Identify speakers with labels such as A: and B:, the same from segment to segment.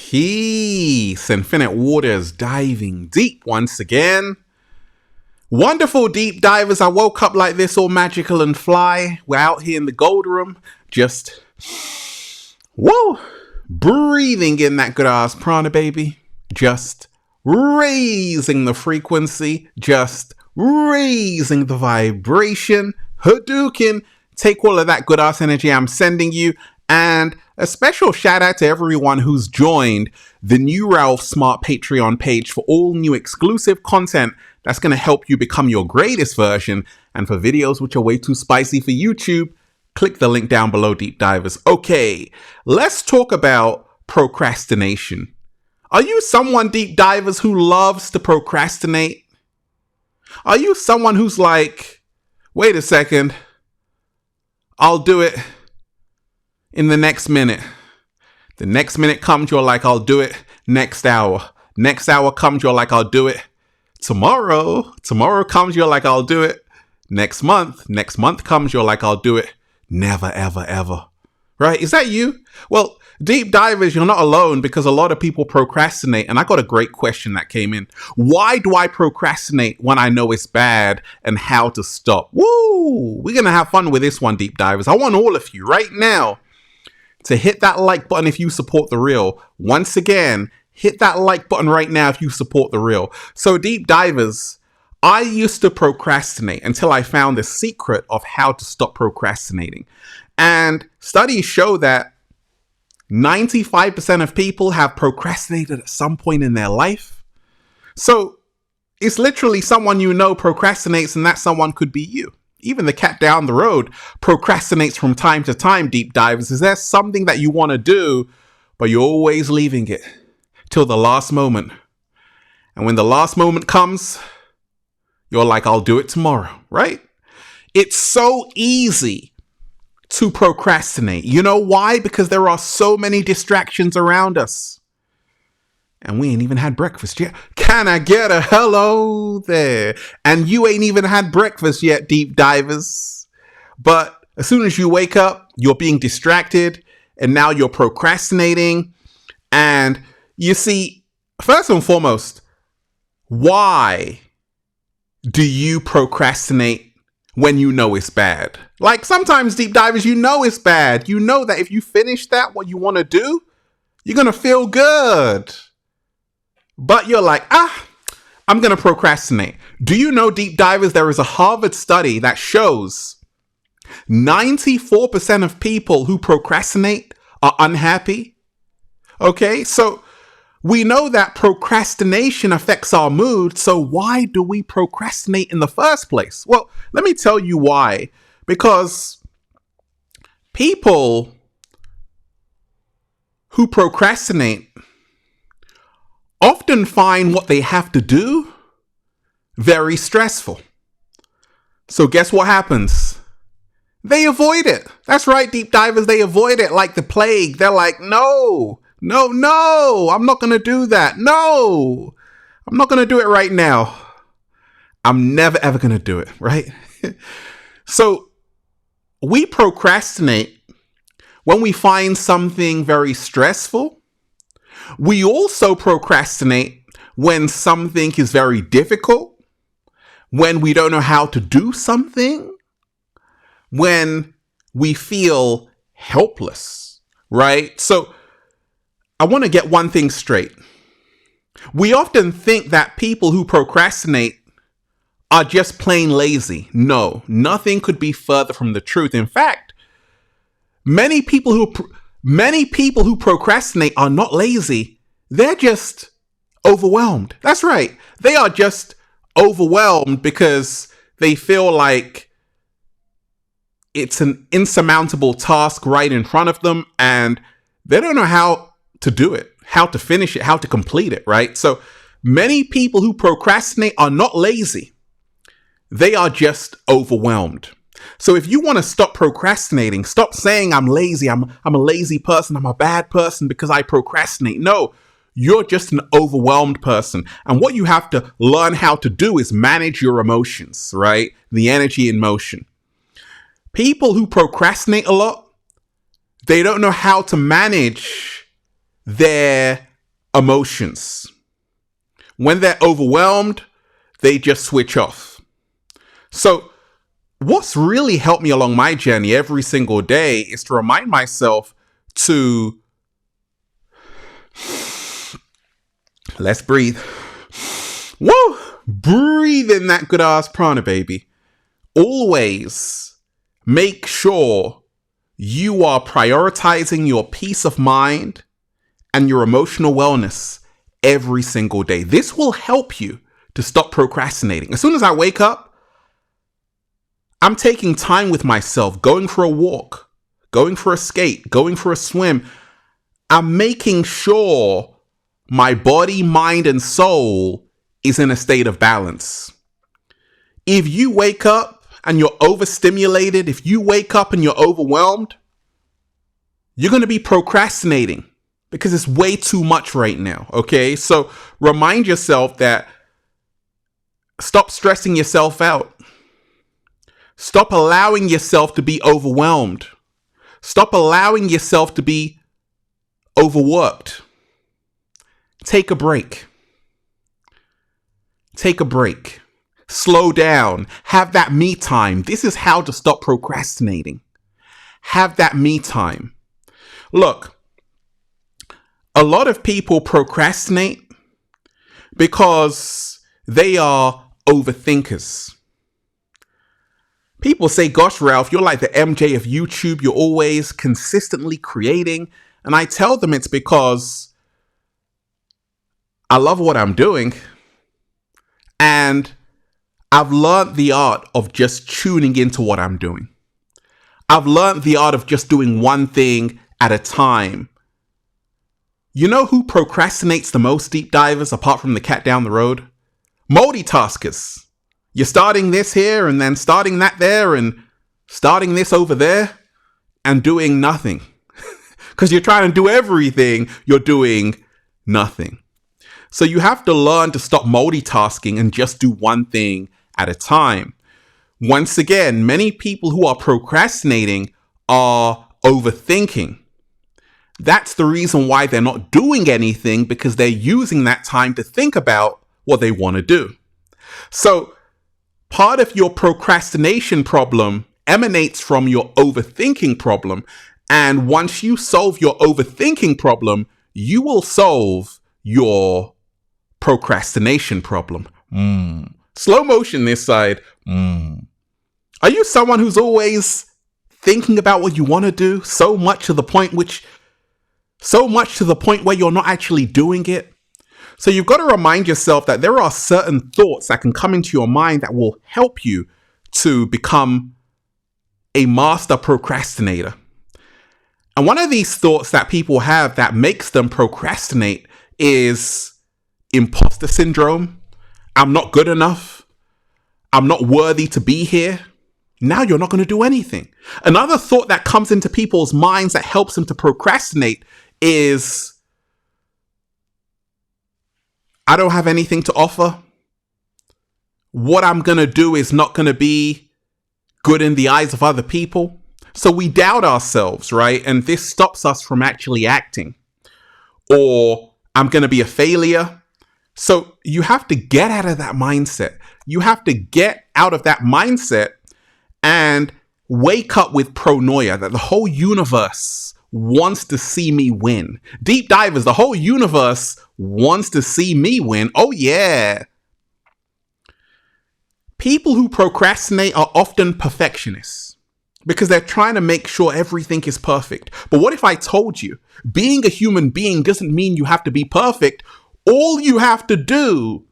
A: Peace, infinite waters, diving deep once again. Wonderful deep divers. I woke up like this, all magical and fly. We're out here in the gold room, just, whoa, breathing in that good ass prana, baby. Just raising the frequency, just raising the vibration. Hadouken, take all of that good ass energy I'm sending you. And a special shout out to everyone who's joined the New Ralph Smart Patreon page for all new exclusive content that's going to help you become your greatest version. And for videos which are way too spicy for YouTube, click the link down below, deep divers. Okay, let's talk about procrastination. Are you someone, deep divers, who loves to procrastinate? Are you someone who's like, wait a second, I'll do it in the next minute. The next minute comes, you're like, I'll do it next hour. Next hour comes, you're like, I'll do it tomorrow. Tomorrow comes, you're like, I'll do it next month. Next month comes, you're like, I'll do it never, ever, ever. Right? Is that you? Well, deep divers, you're not alone, because a lot of people procrastinate. And I got a great question that came in. Why do I procrastinate when I know it's bad, and how to stop? Woo! We're going to have fun with this one, deep divers. I want all of you right now to hit that like button if you support the real. Once again, hit that like button right now if you support the real. So deep divers, I used to procrastinate until I found the secret of how to stop procrastinating. And studies show that 95% of people have procrastinated at some point in their life. So it's literally someone you know procrastinates, and that someone could be you. Even the cat down the road procrastinates from time to time, deep divers. Is there something that you want to do, but you're always leaving it till the last moment? And when the last moment comes, you're like, I'll do it tomorrow, right? It's so easy to procrastinate. You know why? Because there are so many distractions around us. And we ain't even had breakfast yet. Can I get a hello there? And you ain't even had breakfast yet, deep divers. But as soon as you wake up, you're being distracted, and now you're procrastinating. And you see, first and foremost, why do you procrastinate when you know it's bad? Like sometimes, deep divers, you know it's bad. You know that if you finish that, what you want to do, you're going to feel good. But you're like, I'm going to procrastinate. Do you know, deep divers, there is a Harvard study that shows 94% of people who procrastinate are unhappy. Okay, so we know that procrastination affects our mood. So why do we procrastinate in the first place? Well, let me tell you why. Because people who procrastinate often find what they have to do very stressful. So guess what happens? They avoid it. That's right, deep divers, they avoid it like the plague. They're like, no, I'm not going to do that. No, I'm not going to do it right now. I'm never, ever going to do it, right? So we procrastinate when we find something very stressful. We also procrastinate when something is very difficult, when we don't know how to do something, when we feel helpless, right? So I want to get one thing straight. We often think that people who procrastinate are just plain lazy. No, nothing could be further from the truth. In fact, many people who procrastinate are not lazy. They're just overwhelmed. That's right. They are just overwhelmed because they feel like it's an insurmountable task right in front of them, and they don't know how to do it, how to finish it, how to complete it, right? So many people who procrastinate are not lazy. They are just overwhelmed. So if you want to stop procrastinating, stop saying I'm lazy, I'm a lazy person, I'm a bad person because I procrastinate. No, you're just an overwhelmed person. And what you have to learn how to do is manage your emotions, right? The energy in motion. People who procrastinate a lot, they don't know how to manage their emotions. When they're overwhelmed, they just switch off. So what's really helped me along my journey every single day is to remind myself to, let's breathe. Woo! Breathe in that good ass prana, baby. Always make sure you are prioritizing your peace of mind and your emotional wellness every single day. This will help you to stop procrastinating. As soon as I wake up, I'm taking time with myself, going for a walk, going for a skate, going for a swim. I'm making sure my body, mind, and soul is in a state of balance. If you wake up and you're overstimulated, if you wake up and you're overwhelmed, you're going to be procrastinating because it's way too much right now, okay? So remind yourself that stop stressing yourself out. Stop allowing yourself to be overwhelmed. Stop allowing yourself to be overworked. Take a break. Take a break. Slow down. Have that me time. This is how to stop procrastinating. Have that me time. Look, a lot of people procrastinate because they are overthinkers. People say, gosh, Ralph, you're like the MJ of YouTube. You're always consistently creating. And I tell them it's because I love what I'm doing. And I've learned the art of just tuning into what I'm doing. I've learned the art of just doing one thing at a time. You know who procrastinates the most, deep divers, apart from the cat down the road? Multitaskers. You're starting this here and then starting that there and starting this over there and doing nothing. Because you're trying to do everything, you're doing nothing. So you have to learn to stop multitasking and just do one thing at a time. Once again, many people who are procrastinating are overthinking. That's the reason why they're not doing anything, because they're using that time to think about what they want to do. So part of your procrastination problem emanates from your overthinking problem. And once you solve your overthinking problem, you will solve your procrastination problem. Slow motion this side. Are you someone who's always thinking about what you want to do so much to the point where you're not actually doing it? So you've got to remind yourself that there are certain thoughts that can come into your mind that will help you to become a master procrastinator. And one of these thoughts that people have that makes them procrastinate is imposter syndrome. I'm not good enough. I'm not worthy to be here. Now you're not going to do anything. Another thought that comes into people's minds that helps them to procrastinate is, I don't have anything to offer. What I'm going to do is not going to be good in the eyes of other people. So we doubt ourselves, right? And this stops us from actually acting. Or I'm going to be a failure. So you have to get out of that mindset. You have to get out of that mindset and wake up with pronoia, that the whole universe wants to see me win. Deep divers, the whole universe wants to see me win. Oh yeah. People who procrastinate are often perfectionists because they're trying to make sure everything is perfect. But what if I told you being a human being doesn't mean you have to be perfect? All you have to do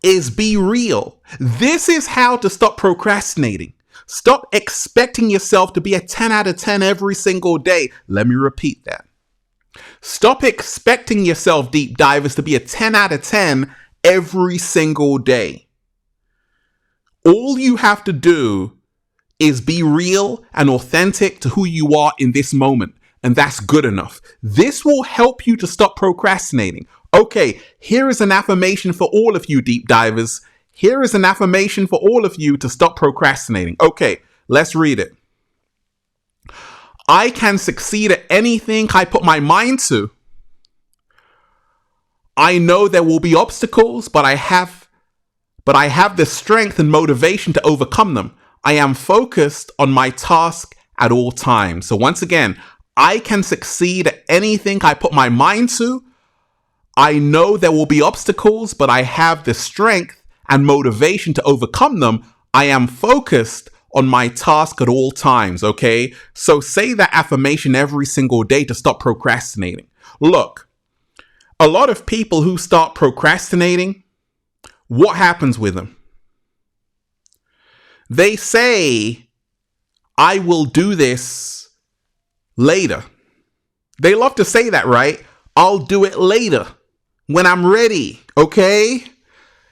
A: is be real. This is how to stop procrastinating. Stop expecting yourself to be a 10 out of 10 every single day. Let me repeat that. Stop expecting yourself, deep divers, to be a 10 out of 10 every single day. All you have to do is be real and authentic to who you are in this moment. And that's good enough. This will help you to stop procrastinating. Okay, here is an affirmation for all of you, deep divers. Here is an affirmation for all of you to stop procrastinating. Okay, let's read it. I can succeed at anything I put my mind to. I know there will be obstacles, but I have the strength and motivation to overcome them. I am focused on my task at all times. So once again, I can succeed at anything I put my mind to. I know there will be obstacles, but I have the strength and motivation to overcome them. I am focused on my task at all times, okay? So say that affirmation every single day to stop procrastinating. Look, a lot of people who start procrastinating, what happens with them? They say, I will do this later. They love to say that, right? I'll do it later when I'm ready, okay?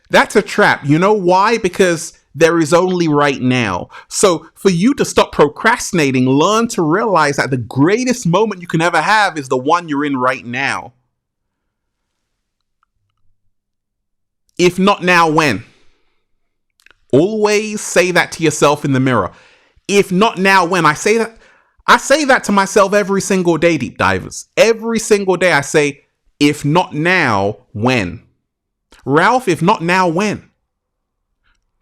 A: That's a trap. You know why? Because there is only right now. So for you to stop procrastinating, learn to realize that the greatest moment you can ever have is the one you're in right now. If not now, when? Always say that to yourself in the mirror. If not now, when? I say that to myself every single day, deep divers. Every single day I say, if not now, when? Ralph, if not now, when?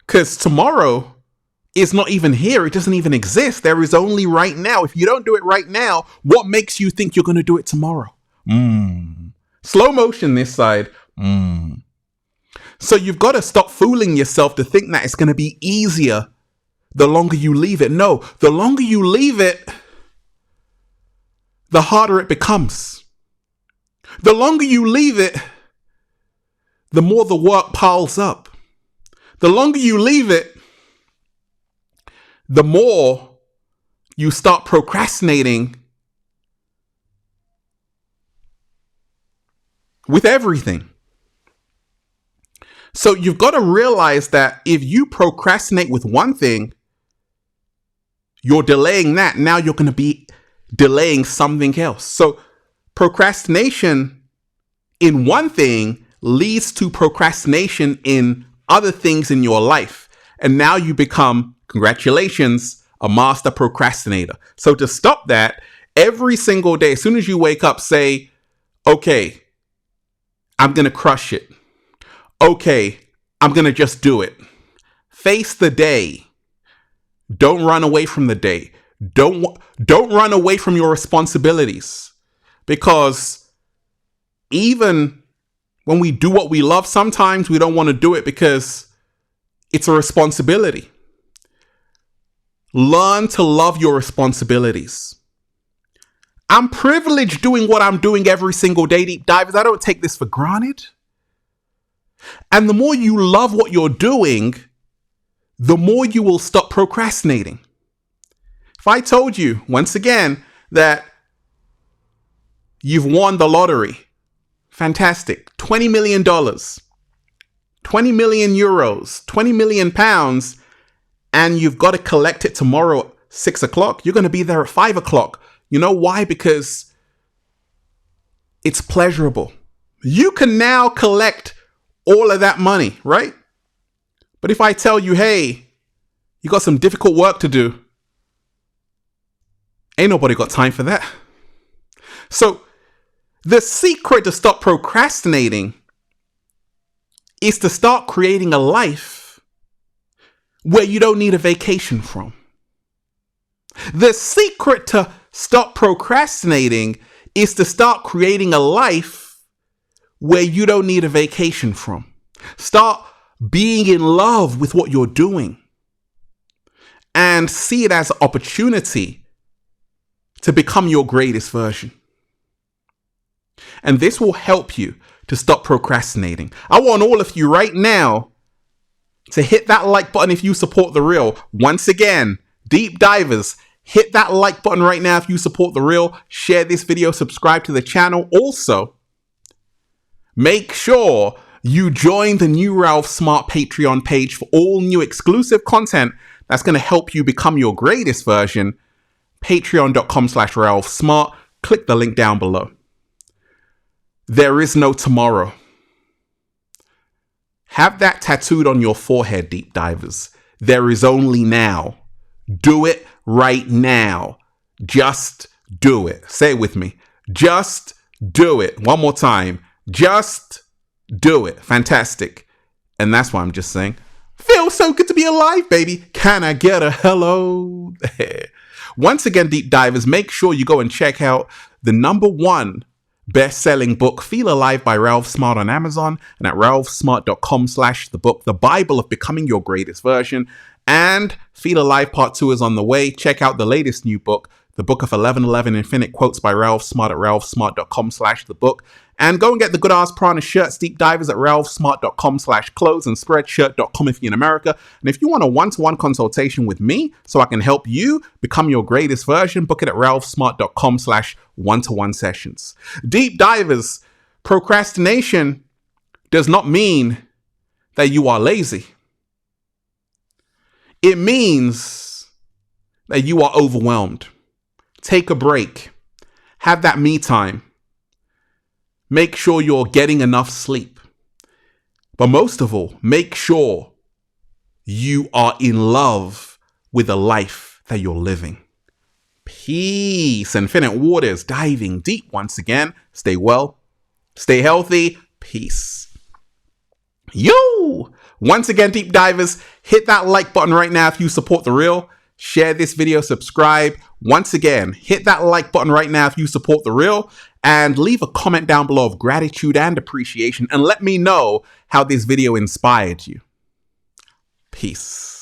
A: Because tomorrow is not even here. It doesn't even exist. There is only right now. If you don't do it right now, what makes you think you're going to do it tomorrow? Slow motion this side. So you've got to stop fooling yourself to think that it's going to be easier the longer you leave it. No, the longer you leave it, the harder it becomes. The longer you leave it, the more the work piles up. The longer you leave it, the more you start procrastinating with everything. So you've got to realize that if you procrastinate with one thing, you're delaying that. Now you're going to be delaying something else. So procrastination in one thing leads to procrastination in other things in your life. And now you become, congratulations, a master procrastinator. So to stop that, every single day, as soon as you wake up, say, okay, I'm going to crush it. Okay, I'm going to just do it. Face the day. Don't run away from the day. Don't run away from your responsibilities. Because even when we do what we love, sometimes we don't want to do it because it's a responsibility. Learn to love your responsibilities. I'm privileged doing what I'm doing every single day, deep divers. I don't take this for granted. And the more you love what you're doing, the more you will stop procrastinating. If I told you, once again, that you've won the lottery, fantastic, $20 million, 20 million euros, 20 million pounds, and you've got to collect it tomorrow at 6 o'clock, you're going to be there at 5 o'clock. You know why? Because it's pleasurable. You can now collect all of that money, right? But if I tell you, hey, you got some difficult work to do, ain't nobody got time for that. So the secret to stop procrastinating is to start creating a life where you don't need a vacation from. The secret to stop procrastinating is to start creating a life where you don't need a vacation from. Start being in love with what you're doing and see it as an opportunity to become your greatest version. And this will help you to stop procrastinating. I want all of you right now to hit that like button if you support the real. Once again, deep divers, hit that like button right now if you support the real. Share this video, subscribe to the channel. Also, make sure you join the new Ralph Smart Patreon page for all new exclusive content that's going to help you become your greatest version. Patreon.com/Ralph Smart. Click the link down below. There is no tomorrow. Have that tattooed on your forehead, deep divers. There is only now. Do it right now. Just do it. Say it with me. Just do it. One more time. Just Do it. Fantastic. And that's why I'm just saying, feels so good to be alive, baby. Can I get a hello there? Once again, deep divers, make sure you go and check out the #1 best-selling book, Feel Alive by Ralph Smart on Amazon and at ralphsmart.com/the book, The Bible of Becoming Your Greatest Version. And Feel Alive Part 2 is on the way. Check out the latest new book, The Book of 1111 Infinite Quotes by Ralph Smart at ralphsmart.com/the book. And go and get the Good Ass Prana shirts, deep divers, at ralphsmart.com/clothes and spreadshirt.com if you're in America. And if you want a one-to-one consultation with me so I can help you become your greatest version, book it at ralphsmart.com/one-to-one sessions. Deep divers, procrastination does not mean that you are lazy. It means that you are overwhelmed. Take a break. Have that me time. Make sure you're getting enough sleep. But most of all, make sure you are in love with the life that you're living. Peace. Infinite waters, diving deep once again. Stay well. Stay healthy. Peace. Yo! Once again, deep divers, hit that like button right now if you support the real. Share this video, subscribe. Once again, hit that like button right now if you support the real. And leave a comment down below of gratitude and appreciation and let me know how this video inspired you. Peace.